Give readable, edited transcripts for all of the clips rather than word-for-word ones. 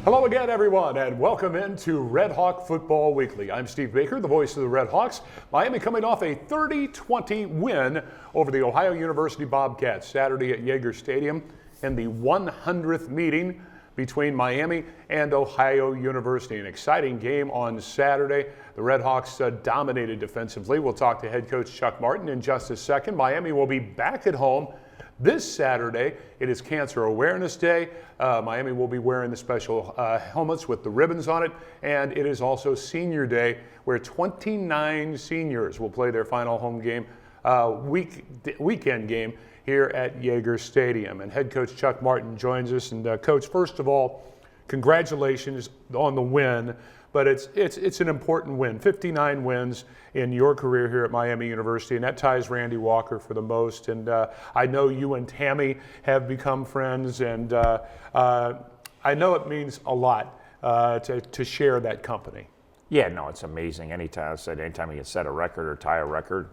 Hello again, everyone, and welcome into RedHawk Football Weekly. I'm Steve Baker, the voice of the RedHawks. Miami coming off a 30-20 win over the Ohio University Bobcats Saturday at Yager Stadium in the 100th meeting between Miami and Ohio University. An exciting game on Saturday. The RedHawks dominated defensively. We'll talk to head coach Chuck Martin in just a second. Miami will be back at home this Saturday. It is Cancer Awareness Day. Miami will be wearing the special helmets with the ribbons on it. And it is also Senior Day, where 29 seniors will play their final home game, weekend game here at Yager Stadium. And head coach Chuck Martin joins us. And coach, first of all, congratulations on the win. But it's an important win. 59 wins in your career here at Miami University, and that ties Randy Walker for the most. And I know you and Tammy have become friends, and I know it means a lot to share that company. Yeah, no, it's amazing. Anytime you can set a record or tie a record,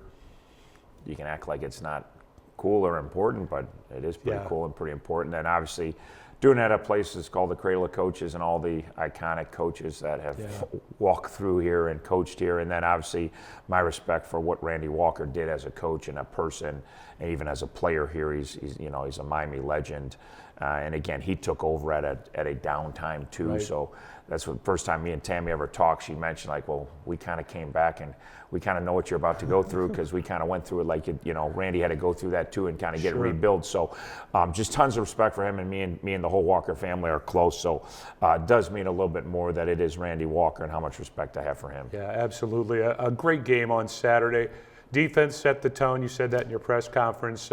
you can act like it's not cool or important, but it is pretty cool and pretty important. And obviously, doing that at places called the Cradle of Coaches and all the iconic coaches that have walked through here and coached here. And then obviously my respect for what Randy Walker did as a coach and a person, and even as a player here. He's a Miami legend. And again, he took over at a downtime too. Right. So that's the first time me and Tammy ever talked. She mentioned like, well, we kind of came back and we kind of know what you're about to go through, because we kind of went through it like, Randy had to go through that too and kind of get rebuilt. So just tons of respect for him, and me and the whole Walker family are close. So it does mean a little bit more that it is Randy Walker and how much respect I have for him. Yeah, absolutely. A great game on Saturday. Defense set the tone. You said that in your press conference.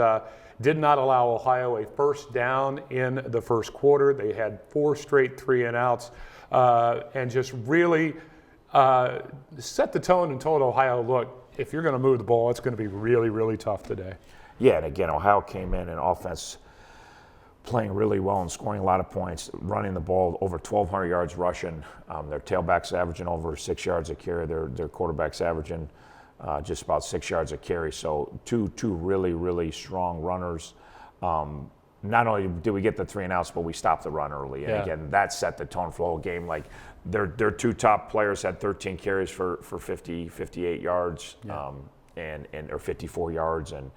Did not allow Ohio a first down in the first quarter. They had 4 straight 3-and-outs and just really set the tone and told Ohio, look, if you're going to move the ball, it's going to be really, really tough today. Yeah, and again, Ohio came in and offense playing really well and scoring a lot of points, running the ball over 1,200 yards rushing. Their tailbacks averaging over 6 yards a carry. Their quarterbacks averaging just about 6 yards a carry. So two really, really strong runners. Not only did we get the 3-and-outs, but we stopped the run early. And again, that set the tone for the whole game. Like their 2 top players had 13 carries for 50, 58 yards, or 54 yards, and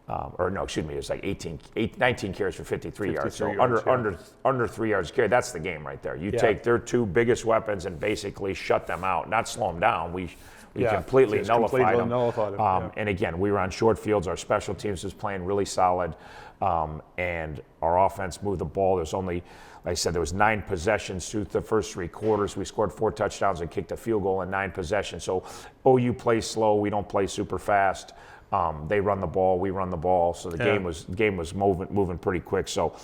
it was like 19 carries for 53 yards. So under 3 yards a carry. That's the game right there. You take their 2 biggest weapons and basically shut them out, not slow them down. We completely nullified them. And again, we were on short fields. Our special teams was playing really solid, and our offense moved the ball. There's only, like I said, there was 9 possessions through the first 3 quarters. We scored 4 touchdowns and kicked a field goal in 9 possessions. So OU plays slow. We don't play super fast. They run the ball. We run the ball. So the game was moving pretty quick. So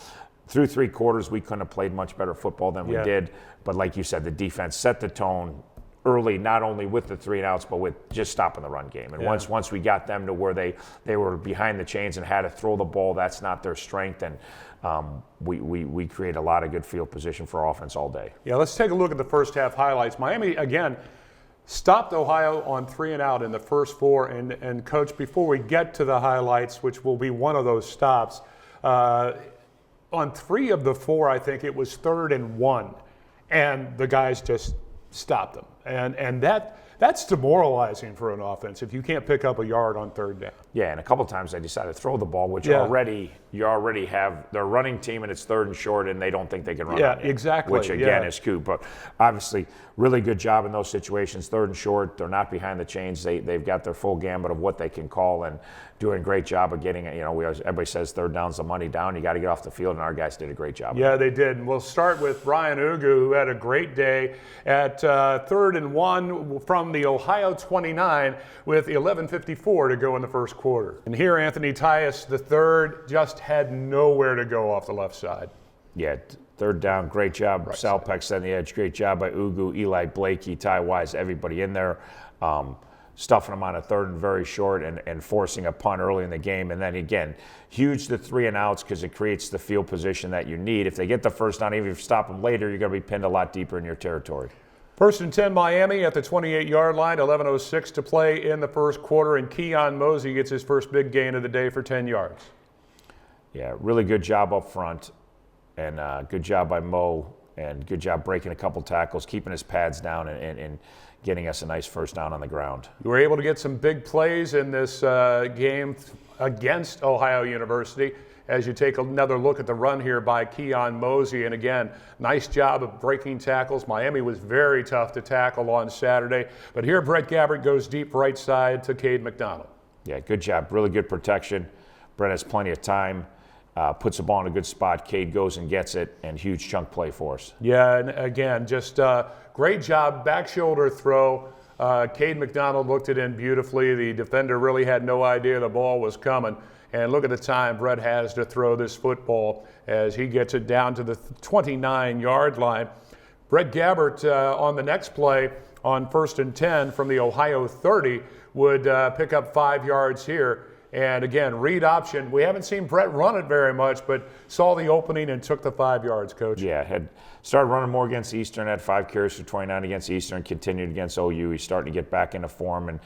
through 3 quarters, we couldn't have played much better football than we did. But like you said, the defense set the tone early, not only with the 3-and-outs, but with just stopping the run game. And once we got them to where they were behind the chains and had to throw the ball, that's not their strength. And we create a lot of good field position for our offense all day. Yeah, let's take a look at the first half highlights. Miami, again, stopped Ohio on 3-and-out in the first 4. And Coach, before we get to the highlights, which will be one of those stops, on 3 of the 4, I think it was 3rd and 1. And the guys just stopped them. And that's demoralizing for an offense if you can't pick up a yard on 3rd down. Yeah, and a couple of times they decided to throw the ball, which you already have their running team, and it's 3rd and short, and they don't think they can run. Yeah, exactly. Which again is cute, but obviously really good job in those situations. 3rd and short, they're not behind the chains. They've got their full gambit of what they can call, and doing a great job of getting it. Everybody says 3rd down's the money down. You got to get off the field, and our guys did a great job. Yeah, they did. And we'll start with Brian Ugu, who had a great day at 3rd and 1 from the Ohio 29 with 11:54 to go in the first quarter. And here, Anthony Tyus III just had nowhere to go off the left side. Yeah, 3rd down, great job. Right Salpex on the edge, great job by Ugu, Eli Blakey, Ty Wise, everybody in there. Stuffing them on a 3rd and very short and forcing a punt early in the game. And then again, huge the 3-and-outs because it creates the field position that you need. If they get the first down, even if you stop them later, you're going to be pinned a lot deeper in your territory. 1st and 10 Miami at the 28-yard line, 11:06 to play in the first quarter, and Keon Mosey gets his first big gain of the day for 10 yards. Yeah, really good job up front, and good job by Mo and good job breaking a couple tackles, keeping his pads down, and getting us a nice first down on the ground. You were able to get some big plays in this game against Ohio University. As you take another look at the run here by Keon Mosey. And again, nice job of breaking tackles. Miami was very tough to tackle on Saturday. But here Brett Gabbert goes deep right side to Cade McDonald. Yeah, good job. Really good protection. Brett has plenty of time. Puts the ball in a good spot. Cade goes and gets it, and huge chunk play for us. Yeah, and again, just great job. Back shoulder throw. Cade McDonald looked it in beautifully. The defender really had no idea the ball was coming. And look at the time Brett has to throw this football as he gets it down to the 29-yard line. Brett Gabbert on the next play on 1st and 10 from the Ohio 30 would pick up 5 yards here. And again, read option. We haven't seen Brett run it very much, but saw the opening and took the 5 yards, Coach. Yeah, had started running more against Eastern, had 5 carries for 29 against Eastern, continued against OU. He's starting to get back into form and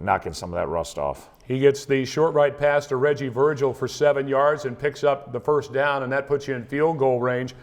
knocking some of that rust off. He gets the short right pass to Reggie Virgil for 7 yards and picks up the first down, and that puts you in field goal range.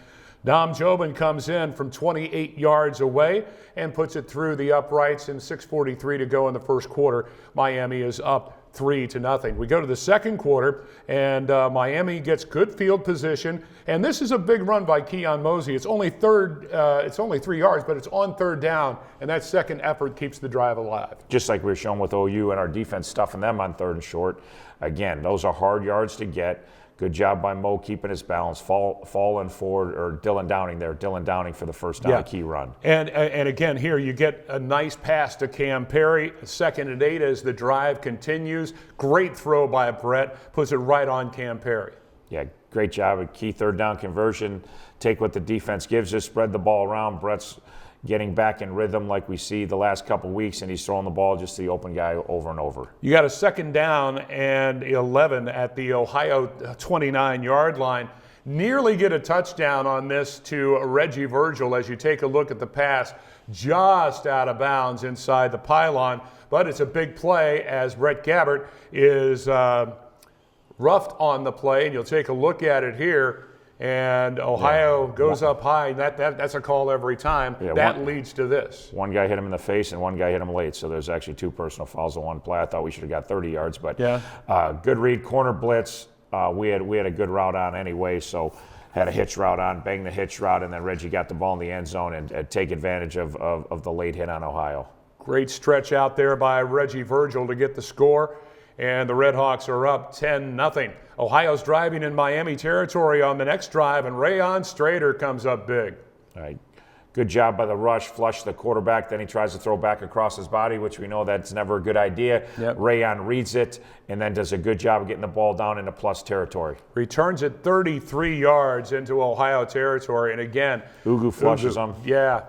Dom Jobin comes in from 28 yards away and puts it through the uprights, and 6:43 to go in the first quarter. Miami is up 3-0. We go to the second quarter, and Miami gets good field position. And this is a big run by Keon Mosey. It's only 3 yards, but it's on 3rd down, and that second effort keeps the drive alive. Just like we were showing with OU and our defense stuffing them on 3rd and short. Again, those are hard yards to get. Good job by Mo keeping his balance, falling forward, or Dylan Downing there. Dylan Downing for the first down, a key run. And again, here you get a nice pass to Cam Perry. 2nd and 8 as the drive continues. Great throw by Brett. Puts it right on Cam Perry. Yeah, great job. A key 3rd down conversion. Take what the defense gives us, spread the ball around. Brett's getting back in rhythm like we see the last couple weeks, and he's throwing the ball just to the open guy over and over. You got a 2nd down and 11 at the Ohio 29-yard line. Nearly get a touchdown on this to Reggie Virgil as you take a look at the pass, just out of bounds inside the pylon. But it's a big play as Brett Gabbert is roughed on the play, and you'll take a look at it here. And Ohio goes up high. That's a call every time. Yeah, that leads to this. One guy hit him in the face and one guy hit him late. So there's actually 2 personal fouls on one play. I thought we should have got 30 yards, but good read, corner blitz. We had a good route on anyway, so had a hitch route on, banged the hitch route, and then Reggie got the ball in the end zone and take advantage of the late hit on Ohio. Great stretch out there by Reggie Virgil to get the score. And the RedHawks are up 10-0. Ohio's driving in Miami territory on the next drive, and Rayon Strader comes up big. All right. Good job by the rush, flush the quarterback, then he tries to throw back across his body, which we know that's never a good idea. Yep. Rayon reads it and then does a good job of getting the ball down into plus territory. Returns it 33 yards into Ohio territory, and again, Ugu flushes him. Yeah.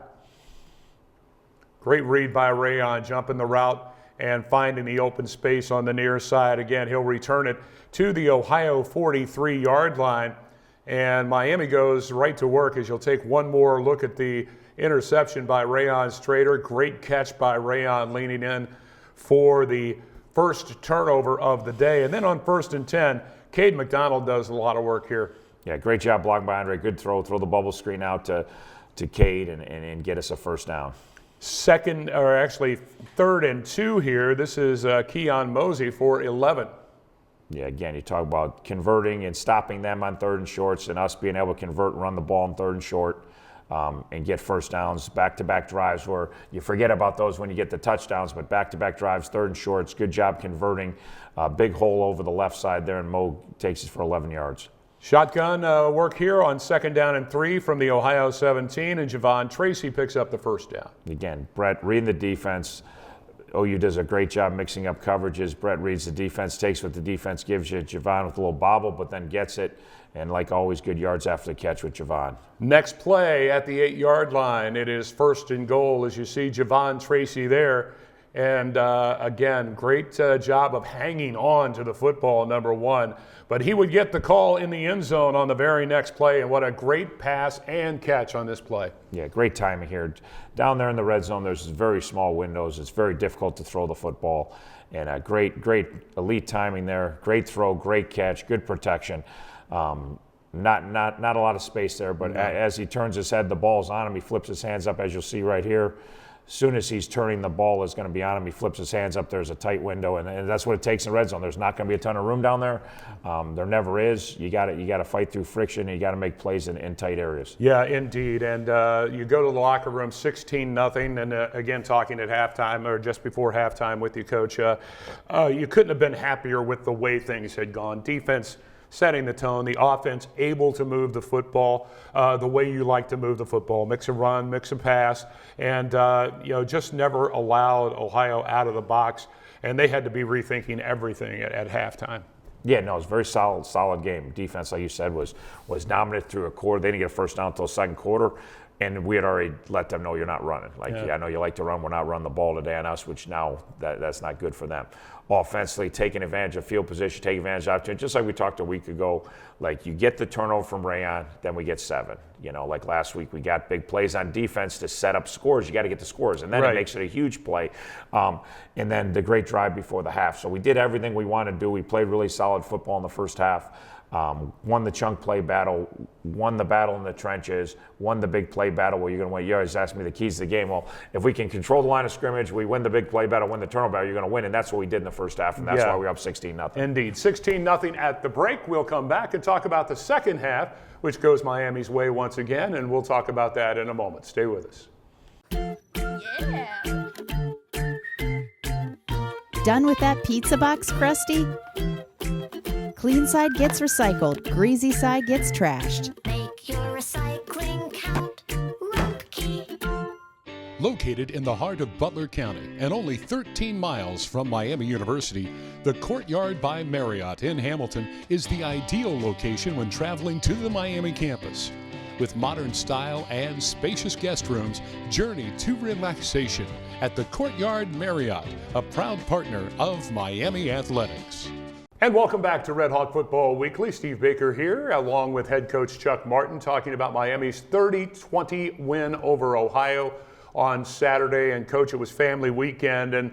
Great read by Rayon, jumping the route and finding the open space on the near side. Again, he'll return it to the Ohio 43-yard line. And Miami goes right to work as you'll take one more look at the interception by Rayon Strader. Great catch by Rayon, leaning in for the first turnover of the day. And then on 1st and 10, Cade McDonald does a lot of work here. Yeah, great job blocking by Andre. Good throw the bubble screen out to Cade and get us a first down. 3rd and 2 here. This is Keon Mosey for 11. Yeah, again, you talk about converting and stopping them on 3rd and shorts, and us being able to convert and run the ball on 3rd and short and get first downs, back-to-back drives where you forget about those when you get the touchdowns, but back-to-back drives, 3rd and shorts, good job converting. Big hole over the left side there, and Mo takes it for 11 yards. Shotgun work here on 2nd down and 3 from the Ohio 17, and Javon Tracy picks up the first down. Again, Brett reading the defense. OU does a great job mixing up coverages. Brett reads the defense, takes what the defense gives you. Javon with a little bobble, but then gets it. And like always, good yards after the catch with Javon. Next play at the 8-yard line. It is 1st and goal as you see Javon Tracy there. And again, great job of hanging on to the football, number 1. But he would get the call in the end zone on the very next play, and what a great pass and catch on this play. Yeah, great timing here. Down there in the red zone, there's very small windows. It's very difficult to throw the football. And great elite timing there. Great throw, great catch, good protection. Not a lot of space there, but as he turns his head, the ball's on him. He flips his hands up, as you'll see right here. As soon as he's turning, the ball is going to be on him. He flips his hands up. There's a tight window, and that's what it takes in red zone. There's not going to be a ton of room down there. There never is. You got to fight through friction, and you got to make plays in tight areas. Yeah, indeed. And you go to the locker room 16-0, and again, talking at halftime or just before halftime with you, Coach, you couldn't have been happier with the way things had gone. Defense setting the tone, the offense able to move the football the way you like to move the football, mix a run, mix a pass, and just never allowed Ohio out of the box, and they had to be rethinking everything at halftime. Yeah, no, it was a very solid game. Defense, like you said, was dominant through a quarter. They didn't get a first down until the second quarter, and we had already let them know you're not running. I know you like to run. We're not running the ball today on us, which now that's not good for them. Offensively, taking advantage of field position, taking advantage of opportunity, just like we talked a week ago. Like, you get the turnover from Rayon, then we get 7. Like last week, we got big plays on defense to set up scores. You got to get the scores, and then it makes it a huge play. And then the great drive before the half. So we did everything we wanted to do. We played really solid football in the first half. Won the chunk play battle, won the battle in the trenches, won the big play battle where you're going to win. You always ask me the keys to the game. Well, if we can control the line of scrimmage, we win the big play battle, win the turnover battle, you're going to win. And that's what we did in the first half, and that's why we're up 16-0. Indeed. 16-0 at the break. We'll come back and talk about the second half, which goes Miami's way once again, and we'll talk about that in a moment. Stay with us. Yeah. Done with that pizza box, Krusty? Clean side gets recycled, greasy side gets trashed. Make your recycling count. Rookie. Located in the heart of Butler County and only 13 miles from Miami University, the Courtyard by Marriott in Hamilton is the ideal location when traveling to the Miami campus. With modern style and spacious guest rooms, journey to relaxation at the Courtyard Marriott, a proud partner of Miami Athletics. And welcome back to RedHawk Football Weekly. Steve Baker here, along with head coach Chuck Martin, talking about Miami's 30-20 win over Ohio on Saturday. And, Coach, it was family weekend, and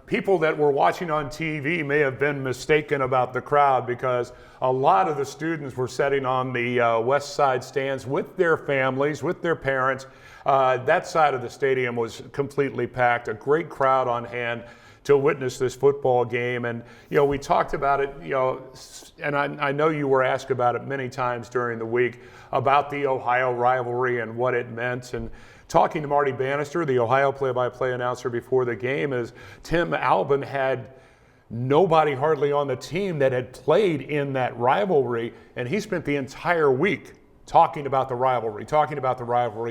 people that were watching on TV may have been mistaken about the crowd because a lot of the students were sitting on the west side stands with their families, with their parents. That side of the stadium was completely packed, a great crowd on hand to witness this football game. And, we talked about it, and I know you were asked about it many times during the week about the Ohio rivalry and what it meant. And talking to Marty Bannister, the Ohio play-by-play announcer before the game, is Tim Albin had nobody hardly on the team that had played in that rivalry, and he spent the entire week talking about the rivalry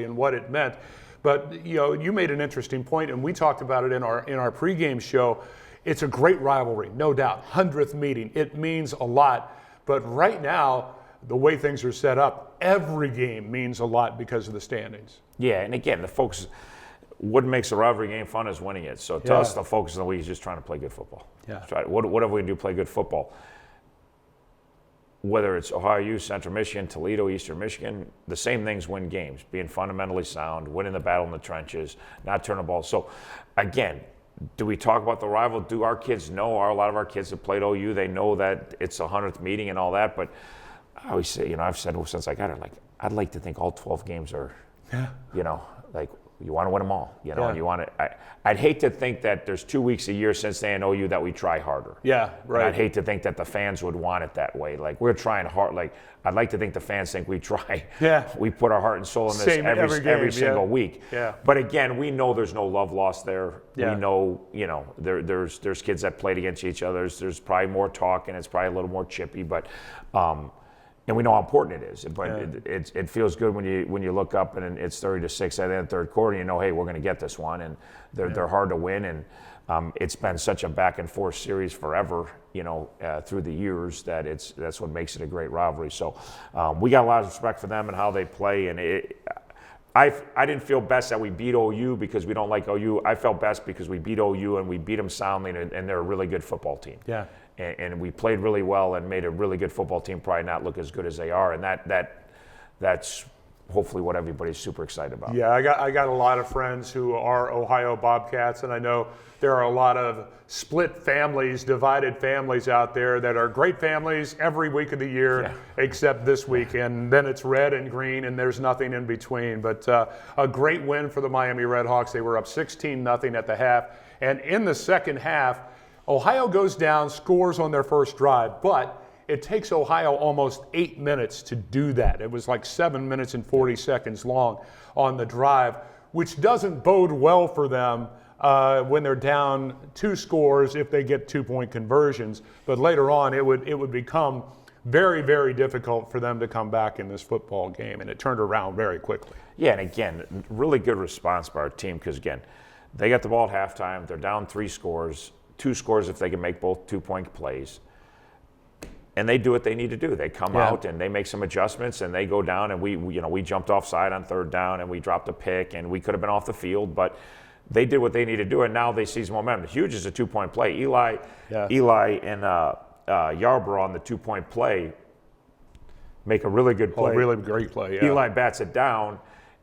and what it meant. But you made an interesting point, and we talked about it in our pregame show. It's a great rivalry, no doubt. 100th meeting, it means a lot. But right now, the way things are set up, every game means a lot because of the standings. Yeah, and again, the focus, what makes a rivalry game fun is winning it. So to us, the focus of the week is just trying to play good football. Yeah. Whatever we can do, play good football. Whether it's Ohio U, Central Michigan, Toledo, Eastern Michigan, the same things win games. Being fundamentally sound, winning the battle in the trenches, not turning the ball. So, again, do we talk about the rival? Do our kids know? A lot of our kids have played OU. They know that it's a 100th meeting and all that. But I always say, I've said since I got it, I'd like to think all 12 games are, you want to win them all, and you want to. I'd hate to think that there's 2 weeks a year since they know you that we try harder. Yeah, right. And I'd hate to think that the fans would want it that way. Like, we're trying hard. Like, I'd like to think the fans think we try. Yeah. We put our heart and soul in this every single week. Yeah. But again, we know there's no love lost there. Yeah. We know, there's kids that played against each other. There's probably more talk and it's probably a little more chippy, but. And we know how important it is, but it feels good when you look up and it's 30-6 at the end of the third quarter. Hey, we're going to get this one, and they're hard to win. And it's been such a back and forth series forever, through the years that that's what makes it a great rivalry. So we got a lot of respect for them and how they play. And I didn't feel best that we beat OU because we don't like OU. I felt best because we beat OU and we beat them soundly, and they're a really good football team. Yeah. And we played really well and made a really good football team probably not look as good as they are. And that's hopefully what everybody's super excited about. Yeah, I got a lot of friends who are Ohio Bobcats, and I know there are a lot of split families, divided families out there that are great families every week of the year, except this week, and then it's red and green, and there's nothing in between. But a great win for the Miami RedHawks. They were up 16-0 at the half, and in the second half, Ohio goes down, scores on their first drive, but it takes Ohio almost 8 minutes to do that. It was like 7 minutes and 40 seconds long on the drive, which doesn't bode well for them when they're down 2 scores if they get 2-point conversions. But later on, it would become very, very difficult for them to come back in this football game, and it turned around very quickly. Yeah, and again, really good response by our team because, again, they got the ball at halftime. They're down 3 scores, 2 scores if they can make both 2-point plays. And they do what they need to do. They come out and they make some adjustments, and they go down. And we jumped offside on 3rd down, and we dropped a pick, and we could have been off the field, but they did what they needed to do, and now they seize momentum. Huge is a 2-point play. Eli and Yarborough on the 2-point play make a really good play. Really great play. Yeah. Eli bats it down,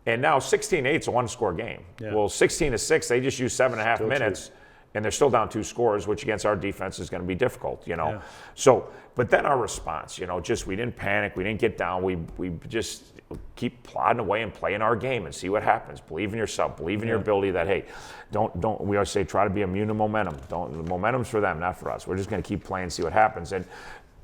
and now 16-8 is a 1-score game. Yeah. Well, 16-6, they just used 7.5 minutes. And they're still down 2 scores, which against our defense is going to be difficult, Yeah. So, but then our response, just we didn't panic, we didn't get down, we just keep plodding away and playing our game and see what happens. Believe in yourself, believe in your ability. That don't. We always say try to be immune to momentum. The momentum's for them, not for us. We're just going to keep playing, see what happens. And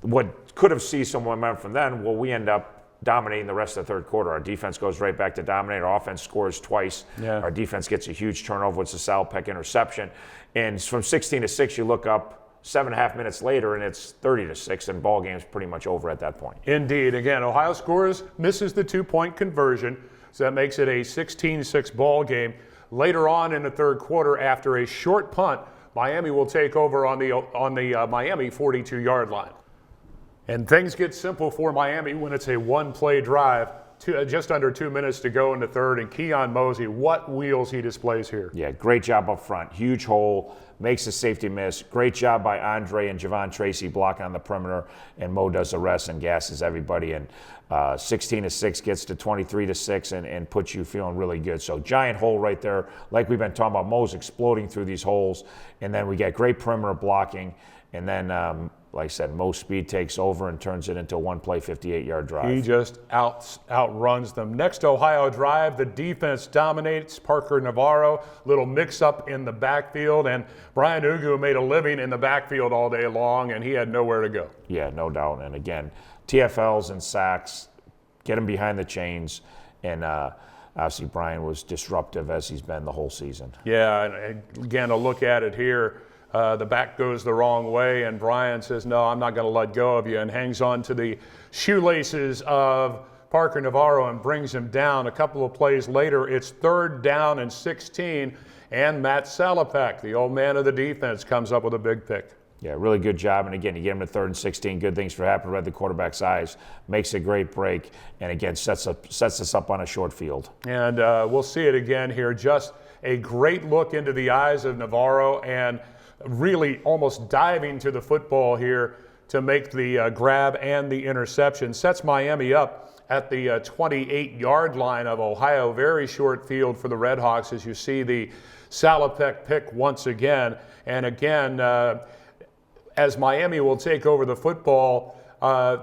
what could have seized some momentum from then, well, we end up dominating the rest of the 3rd quarter. Our defense goes right back to dominate. Our offense scores twice. Yeah. Our defense gets a huge turnover. It's a Salopek interception. And from 16-6, you look up 7.5 minutes later, and it's 30-6, and ball game's pretty much over at that point. Indeed. Again, Ohio misses the 2-point conversion, so that makes it a 16-6 ball game. Later on in the 3rd quarter, after a short punt, Miami will take over on the Miami 42-yard line. And things get simple for Miami when it's a 1-play drive. Just under 2 minutes to go in the 3rd, and Keon Mosey, what wheels he displays here. Yeah, great job up front. Huge hole, makes a safety miss. Great job by Andre and Javon Tracy blocking on the perimeter, and Mo does the rest and gasses everybody. And 16-6 gets to 23-6 and puts you feeling really good. So giant hole right there. Like we've been talking about, Mo's exploding through these holes. And then we get great perimeter blocking. And then, like I said, Mo Speed takes over and turns it into a 1-play, 58-yard drive. He just outruns them. Next Ohio drive, the defense dominates. Parker Navarro, little mix-up in the backfield, and Brian Ugu made a living in the backfield all day long, and he had nowhere to go. Yeah, no doubt. And again, TFLs and sacks, get him behind the chains, and obviously Brian was disruptive as he's been the whole season. Yeah, and again, a look at it here. The back goes the wrong way, and Brian says, no, I'm not going to let go of you, and hangs on to the shoelaces of Parker Navarro and brings him down. A couple of plays later, it's 3rd down and 16, and Matt Salopek, the old man of the defense, comes up with a big pick. Yeah, really good job. And again, you get him to 3rd and 16. Good things for happen. Read the quarterback's eyes. Makes a great break. And again, sets us up on a short field. And we'll see it again here. Just a great look into the eyes of Navarro, and really almost diving to the football here to make the grab and the interception. Sets Miami up at the 28-yard line of Ohio. Very short field for the RedHawks as you see the Salopek pick once again. And again, as Miami will take over the football,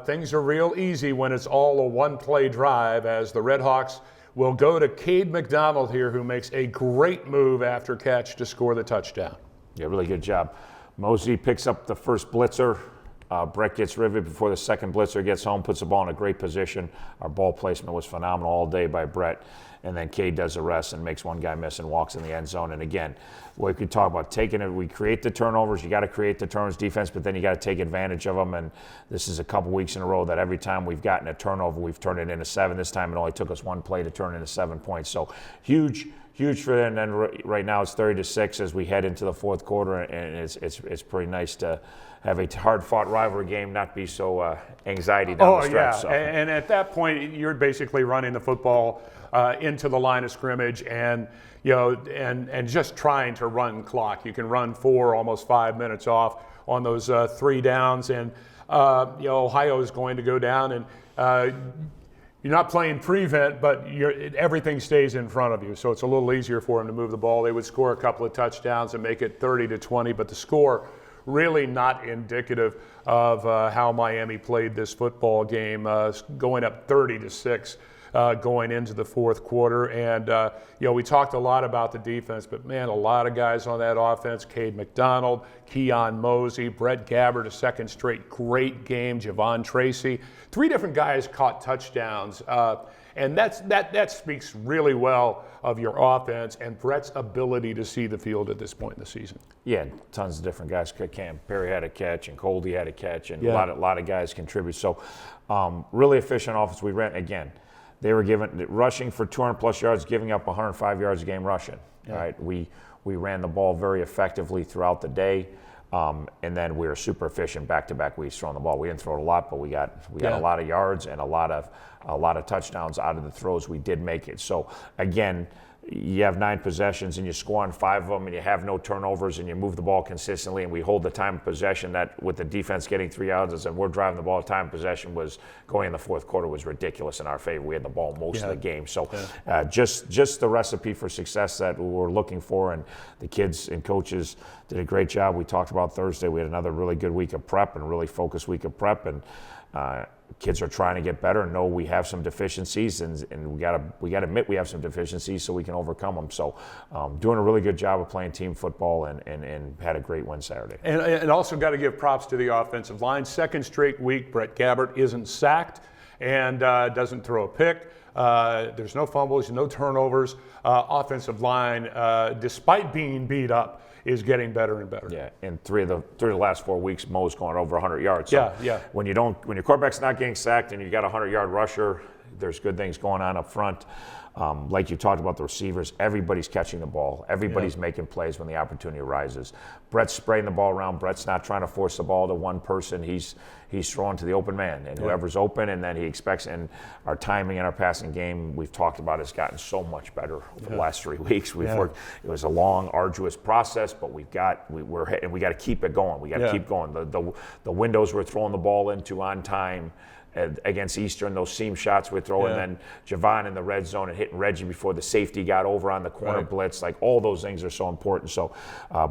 things are real easy when it's all a 1-play drive, as the RedHawks will go to Cade McDonald here, who makes a great move after catch to score the touchdown. Yeah, really good job. Mosey picks up the first blitzer. Brett gets riveted before the second blitzer gets home, puts the ball in a great position. Our ball placement was phenomenal all day by Brett. And then Cade does the rest and makes one guy miss and walks in the end zone. And again, we could talk about taking it. We create the turnovers. You got to create the turnovers defense, but then you got to take advantage of them. And this is a couple weeks in a row that every time we've gotten a turnover, we've turned it into 7. This time it only took us 1 play to turn it into 7 points. So huge for them. And then right now it's 30-6 as we head into the 4th quarter, and it's pretty nice to have a hard-fought rivalry game not be so anxiety down the stretch. Yeah, so. And at that point you're basically running the football into the line of scrimmage, and and just trying to run clock. You can run 4, almost 5 minutes off on those 3 downs, and Ohio is going to go down, and you're not playing prevent, but everything stays in front of you, so it's a little easier for them to move the ball. They would score a couple of touchdowns and make it 30-20, but the score really not indicative of how Miami played this football game, going up 30-6. Going into the fourth quarter. And, we talked a lot about the defense, but, man, a lot of guys on that offense. Cade McDonald, Keon Mosey, Brett Gabbert, a second straight great game, Javon Tracy. 3 different guys caught touchdowns. And that speaks really well of your offense and Brett's ability to see the field at this point in the season. Yeah, tons of different guys. Cam Perry had a catch, and Coldy had a catch, and a lot of guys contribute. So really efficient offense. We ran, again, they were rushing for 200-plus yards, giving up 105 yards a game rushing. Yeah. Right? We ran the ball very effectively throughout the day, and then we were super efficient back-to-back weeks throwing the ball. We didn't throw it a lot, but we got a lot of yards and a lot of touchdowns out of the throws. We did make it. So, again, you have 9 possessions and you score on 5 of them and you have no turnovers and you move the ball consistently and we hold the time of possession that with the defense getting 3 yards and we're driving the ball, time of possession was going in the fourth quarter was ridiculous in our favor. We had the ball most of the game. So just the recipe for success that we were looking for, and the kids and coaches did a great job. We talked about Thursday. We had another really good week of prep and a really focused week of prep, and kids are trying to get better and know we have some deficiencies, and we got to admit we have some deficiencies so we can overcome them. So doing a really good job of playing team football and had a great win Saturday. And also got to give props to the offensive line. Second straight week, Brett Gabbert isn't sacked and doesn't throw a pick. There's no fumbles, no turnovers. Offensive line, despite being beat up, is getting better and better. Yeah, in three of the last 4 weeks, Mo's going over 100 yards. So when your quarterback's not getting sacked and you got a 100-yard rusher, there's good things going on up front. Like you talked about the receivers, everybody's catching the ball. Everybody's making plays when the opportunity arises. Brett's spraying the ball around. Brett's not trying to force the ball to one person. He's throwing to the open man, and whoever's open, and then he expects. And our timing in our passing game, we've talked about, has gotten so much better over the last 3 weeks. We've worked. It was a long, arduous process, but we got to keep it going. We got to keep going. The windows we're throwing the ball into on time. Against Eastern, those seam shots we're throwing, and then Javon in the red zone and hitting Reggie before the safety got over on the corner blitz. Like, all those things are so important. So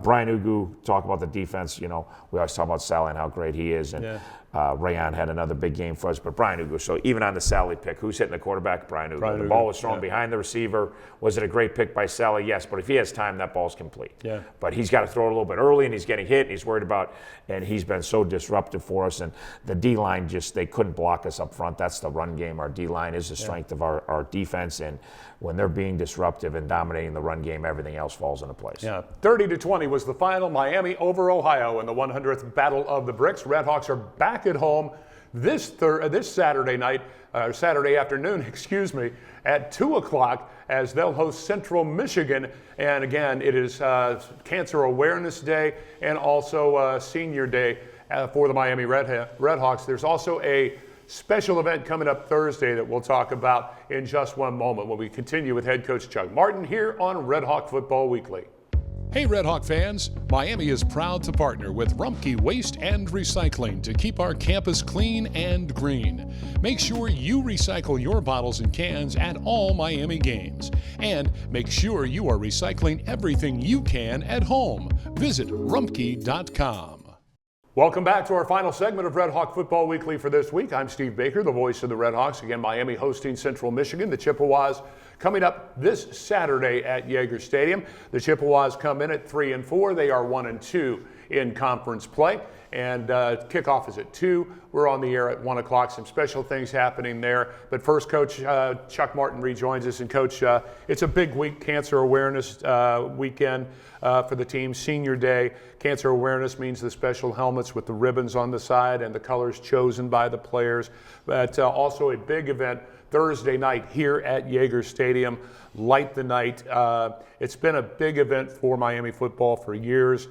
Brian Ugu, talk about the defense. We always talk about Sally and how great he is. And Rayon had another big game for us, but Brian Ugu. So even on the Sally pick, who's hitting the quarterback? Brian Ugu. The ball was thrown behind the receiver. Was it a great pick by Sally? Yes, but if he has time, that ball's complete. Yeah. But he's got to throw it a little bit early, and he's getting hit, and he's worried about, and he's been so disruptive for us. And the D-line they couldn't block us up front. That's the run game. Our D-line is the strength of our defense, and when they're being disruptive and dominating the run game, everything else falls into place. Yeah, 30-20 was the final. Miami over Ohio in the 100th Battle of the Bricks. RedHawks are back at home this Saturday night, Saturday afternoon, at 2 o'clock as they'll host Central Michigan. And again, it is Cancer Awareness Day and also Senior Day for the Miami RedHawks. There's also a special event coming up Thursday that we'll talk about in just one moment when we continue with head coach Chuck Martin here on RedHawk Football Weekly. Hey RedHawk fans, Miami is proud to partner with Rumpke Waste and Recycling to keep our campus clean and green. Make sure you recycle your bottles and cans at all Miami games. And make sure you are recycling everything you can at home. Visit rumpke.com. Welcome back to our final segment of RedHawk Football Weekly for this week. I'm Steve Baker, the voice of the RedHawks. Again, Miami hosting Central Michigan. The Chippewas coming up this Saturday at Yager Stadium. The Chippewas come in at 3-4. They are 1-2 in conference play. And kickoff is at 2. We're on the air at 1 o'clock. Some special things happening there. But first, Coach Chuck Martin rejoins us. And, Coach, it's a big week, Cancer Awareness weekend for the team. Senior Day. Cancer Awareness means the special helmets with the ribbons on the side and the colors chosen by the players. But also a big event Thursday night here at Yager Stadium. Light the Night. It's been a big event for Miami football for years.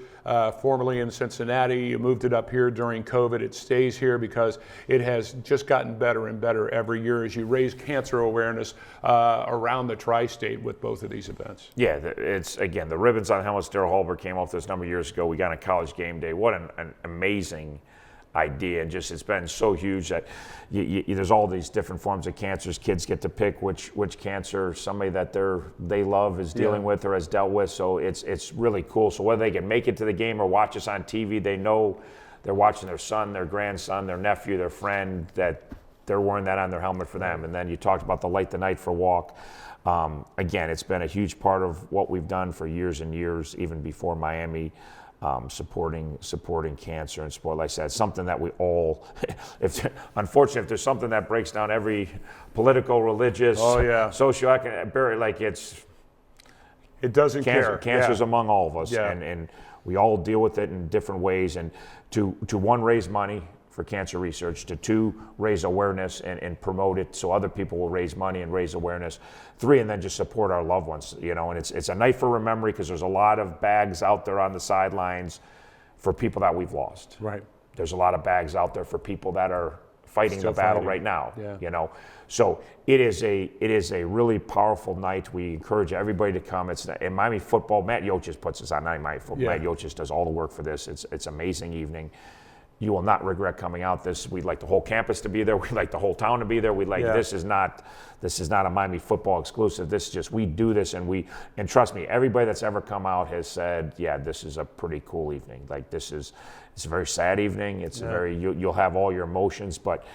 Formerly in Cincinnati, you moved it up here during COVID. It stays here because it has just gotten better and better every year as you raise cancer awareness around the tri-state with both of these events. Yeah, it's, again, the ribbons on helmets. Daryl Holberg came off this a number of years ago. We got on College Game Day. What an amazing idea, and just it's been so huge that there's all these different forms of cancers. Kids get to pick which cancer somebody that they love is dealing with or has dealt with. So it's really cool. So whether they can make it to the game or watch us on TV, they know they're watching their son, their grandson, their nephew, their friend, that they're wearing that on their helmet for them. And then you talked about the Light the Night for Walk. Again, it's been a huge part of what we've done for years and years, even before Miami. Supporting cancer and sport. Like I said, something that we all, unfortunately, if there's something that breaks down every political, religious, socioeconomic, like it doesn't care. Cancer's among all of us, and we all deal with it in different ways. And to one, raise money for cancer research, to two, raise awareness and promote it so other people will raise money and raise awareness. Three, and then just support our loved ones, and it's a night for memory, because there's a lot of bags out there on the sidelines for people that we've lost. Right. There's a lot of bags out there for people that are fighting the battle right now. Yeah. So it is a really powerful night. We encourage everybody to come. It's in Miami football. Matt Yochis puts us on Miami football. Yeah. Matt Yochis does all the work for this. It's an amazing evening. You will not regret coming out. We'd like the whole campus to be there. We'd like the whole town to be there. This is not a Miami football exclusive. This is just, we do this, and trust me, everybody that's ever come out has said, yeah, this is a pretty cool evening. It's a very sad evening. It's you'll have all your emotions, but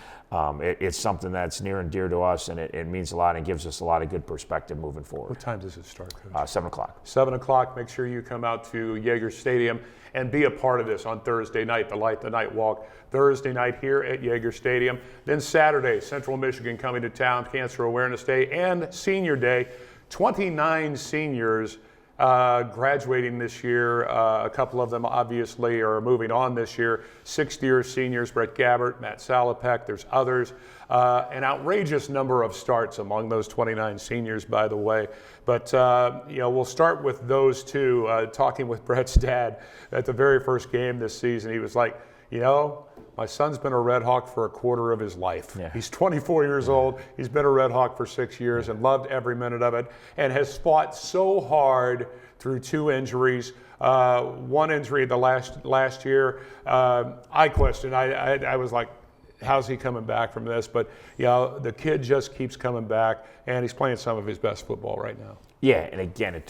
it's something that's near and dear to us, and it means a lot and gives us a lot of good perspective moving forward. What time does it start, Coach? 7 o'clock. 7 o'clock. Make sure you come out to Yager Stadium and be a part of this on Thursday night, the Light the Night Walk. Thursday night here at Yager Stadium. Then Saturday, Central Michigan coming to town, Cancer Awareness Day and Senior Day. 29 seniors graduating this year. A couple of them obviously are moving on this year. 6th-year seniors, Brett Gabbert, Matt Salopek, there's others. An outrageous number of starts among those 29 seniors, by the way. But, we'll start with those two. Talking with Brett's dad at the very first game this season, he was like, my son's been a RedHawk for a quarter of his life. Yeah. He's 24 years old. He's been a RedHawk for 6 years and loved every minute of it, and has fought so hard through 2 injuries. One injury the last year, I questioned. I was like, how's he coming back from this? But the kid just keeps coming back, and he's playing some of his best football right now. Yeah, and again,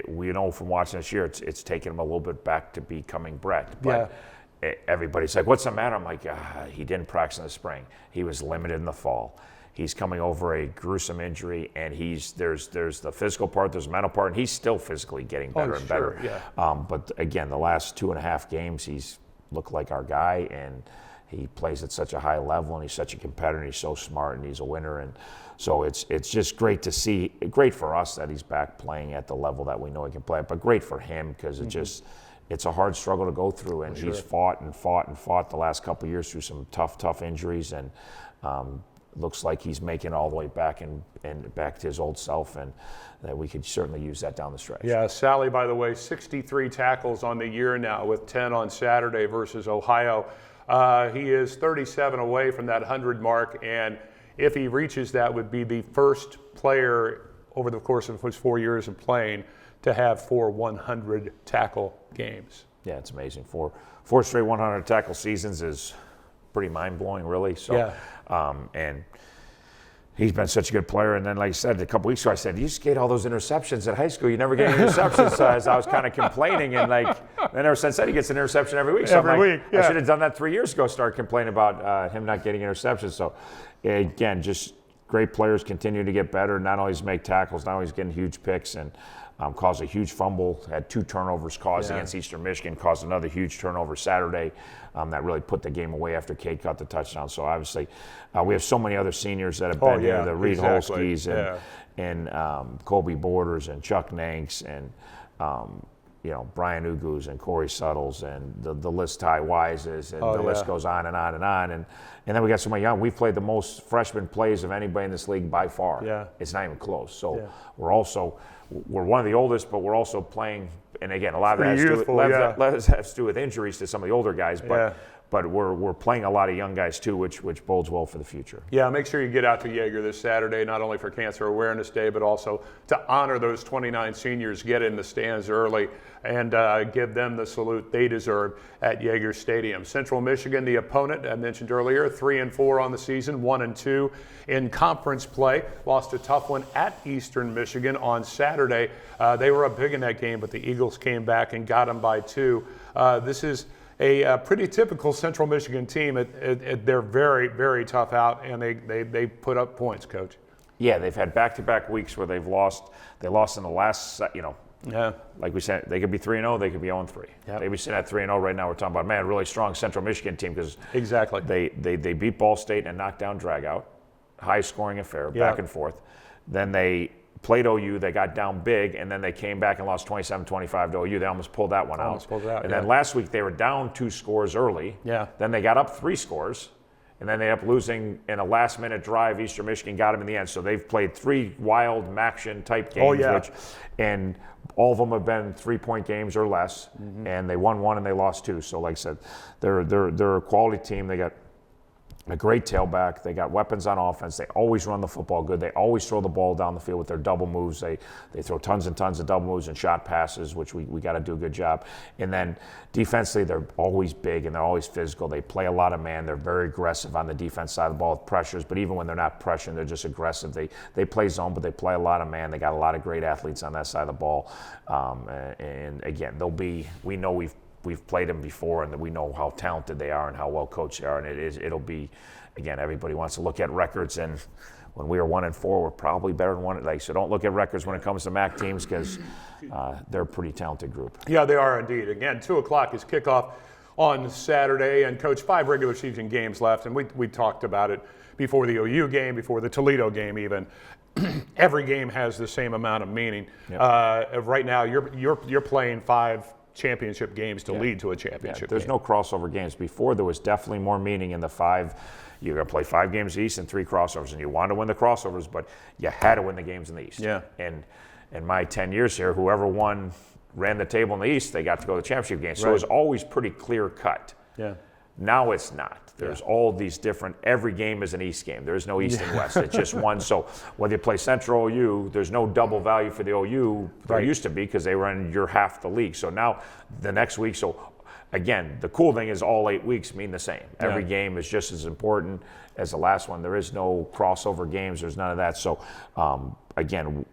we know from watching this year, it's taken him a little bit back to becoming Brett. But everybody's like, what's the matter? I'm like, he didn't practice in the spring. He was limited in the fall. He's coming over a gruesome injury, and there's the physical part, there's the mental part, and he's still physically getting better and better. Yeah. But again, the last 2.5 games, he's looked like our guy, and he plays at such a high level, and he's such a competitor, and he's so smart, and he's a winner. And so it's just great to see, great for us that he's back playing at the level that we know he can play, but great for him, because it's a hard struggle to go through, and he's fought the last couple of years through some tough injuries, and looks like he's making it all the way back and back to his old self, and that we could certainly use that down the stretch. Yeah, Sally, by the way, 63 tackles on the year now, with 10 on Saturday versus Ohio. He is 37 away from that 100 mark, and if he reaches that, would be the first player over the course of his 4 years of playing to have 4 100 tackle games. Yeah, it's amazing. Four straight 100 tackle seasons is pretty mind-blowing, really. So, and he's been such a good player. And then, like I said, a couple weeks ago, I said, you skate all those interceptions at high school. You never get any interceptions. So I was kind of complaining. And, then ever since then, he gets an interception every week. So I should have done that 3 years ago, start complaining about him not getting interceptions. So, again, just great players continue to get better. Not only does he make tackles, not only is he getting huge picks, and caused a huge fumble, had 2 turnovers caused against Eastern Michigan, caused another huge turnover Saturday that really put the game away after Cade caught the touchdown. So obviously we have so many other seniors that have been here, the Reed Holskys and Kobe Borders and Chuck Nanks and Brian Ugus and Corey Suttles and the list, Ty Wises, and the list goes on and on and on. And then we got so many young. We've played the most freshman plays of anybody in this league by far. Yeah. It's not even close. So we're one of the oldest, but we're also playing, and again, a lot of that has to do with injuries to some of the older guys, but but we're playing a lot of young guys too, which bodes well for the future. Yeah, make sure you get out to Yeager this Saturday, not only for Cancer Awareness Day, but also to honor those 29 seniors, get in the stands early, and give them the salute they deserve at Yeager Stadium. Central Michigan, the opponent, I mentioned earlier, 3-4 on the season, 1-2 in conference play. Lost a tough one at Eastern Michigan on Saturday. They were up big in that game, but the Eagles came back and got them by 2. This is a pretty typical Central Michigan team. They're very, very tough out, and they put up points, Coach. Yeah, they've had back-to-back weeks where they've lost. They lost in the last, Yeah. like we said, they could be 3-0, they could be 0-3. Yep. They'd be sitting at 3-0 right now. We're talking about, man, really strong Central Michigan team because Exactly. they beat Ball State and knocked down Dragout. High-scoring affair, Yeah. back and forth. Then they played OU, they got down big, and then they came back and lost 27-25 to OU. They almost pulled that one Almost pulled it out, And yeah. then last week they were down 2 scores early. Yeah. Then they got up 3 scores, and then they ended up losing in a last-minute drive. Eastern Michigan got them in the end. So they've played 3 wild Maction-type games, Oh, yeah. and all of them have been 3-point games or less, and they won 1 and they lost 2. So like I said, they're a quality team. They got a great tailback. They got weapons on offense. They always run the football good. They always throw the ball down the field with their double moves. They throw tons and tons of double moves and shot passes, which we got to do a good job. And then defensively, they're always big and they're always physical. They play a lot of man. They're very aggressive on the defense side of the ball with pressures. But even when they're not pressuring, they're just aggressive. They play zone, but they play a lot of man. They got a lot of great athletes on that side of the ball. And again, we know we've played them before, and that we know how talented they are and how well coached they are. And it'll be, again, everybody wants to look at records, and when we were 1-4, we're probably better than 1. So don't look at records when it comes to MAC teams because they're a pretty talented group. Yeah, they are indeed. Again, 2 o'clock is kickoff on Saturday, and Coach, 5 regular season games left, and we talked about it before the OU game, before the Toledo game even. Every game has the same amount of meaning. Yep. Right now, you're playing 5 championship games to lead to a championship There's game. no crossover games. Before, there was definitely more meaning in the 5. You're going to play 5 games East and 3 crossovers, and you wanted to win the crossovers, but you had to win the games in the East. Yeah. And in my 10 years here, whoever ran the table in the East, they got to go to the championship game. So it was always pretty clear cut. Yeah. Now it's not. There's all these different, every game is an East game. There's no East and West. It's just one. So whether you play Central or OU, there's no double value for the OU. There used to be because they were in your half the league. So now the next week, so again, the cool thing is all 8 weeks mean the same. Every game is just as important as the last one. There is no crossover games. There's none of that. So again,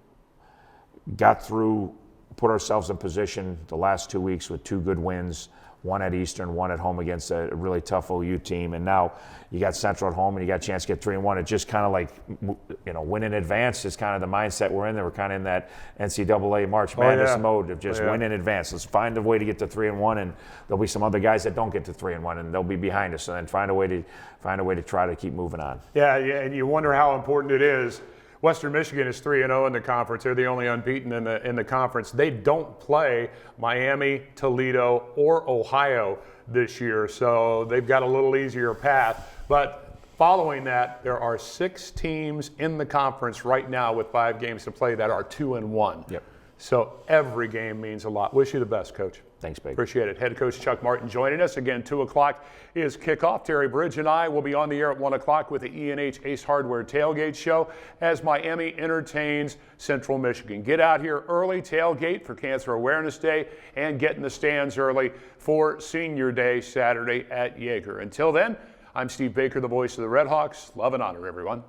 got through, put ourselves in position the last 2 weeks with 2 good wins. 1 at Eastern, 1 at home against a really tough OU team. And now you got Central at home and you got a chance to get 3-1. It's just kind of like, win in advance is kind of the mindset we're in. We're kind of in that NCAA March Madness mode of just win in advance. Let's find a way to get to 3-1, and there'll be some other guys that don't get to 3-1, and they'll be behind us. And then find a way to try to keep moving on. Yeah, and you wonder how important it is. Western Michigan is 3-0 in the conference. They're the only unbeaten in the conference. They don't play Miami, Toledo, or Ohio this year, so they've got a little easier path. But following that, there are 6 teams in the conference right now with 5 games to play that are 2-1. Yep. So every game means a lot. Wish you the best, Coach. Thanks, Baker. Appreciate it. Head coach Chuck Martin joining us. Again, 2 o'clock is kickoff. Terry Bridge and I will be on the air at 1 o'clock with the E&H Ace Hardware Tailgate Show as Miami entertains Central Michigan. Get out here early, tailgate for Cancer Awareness Day, and get in the stands early for Senior Day Saturday at Yeager. Until then, I'm Steve Baker, the voice of the RedHawks. Love and honor, everyone.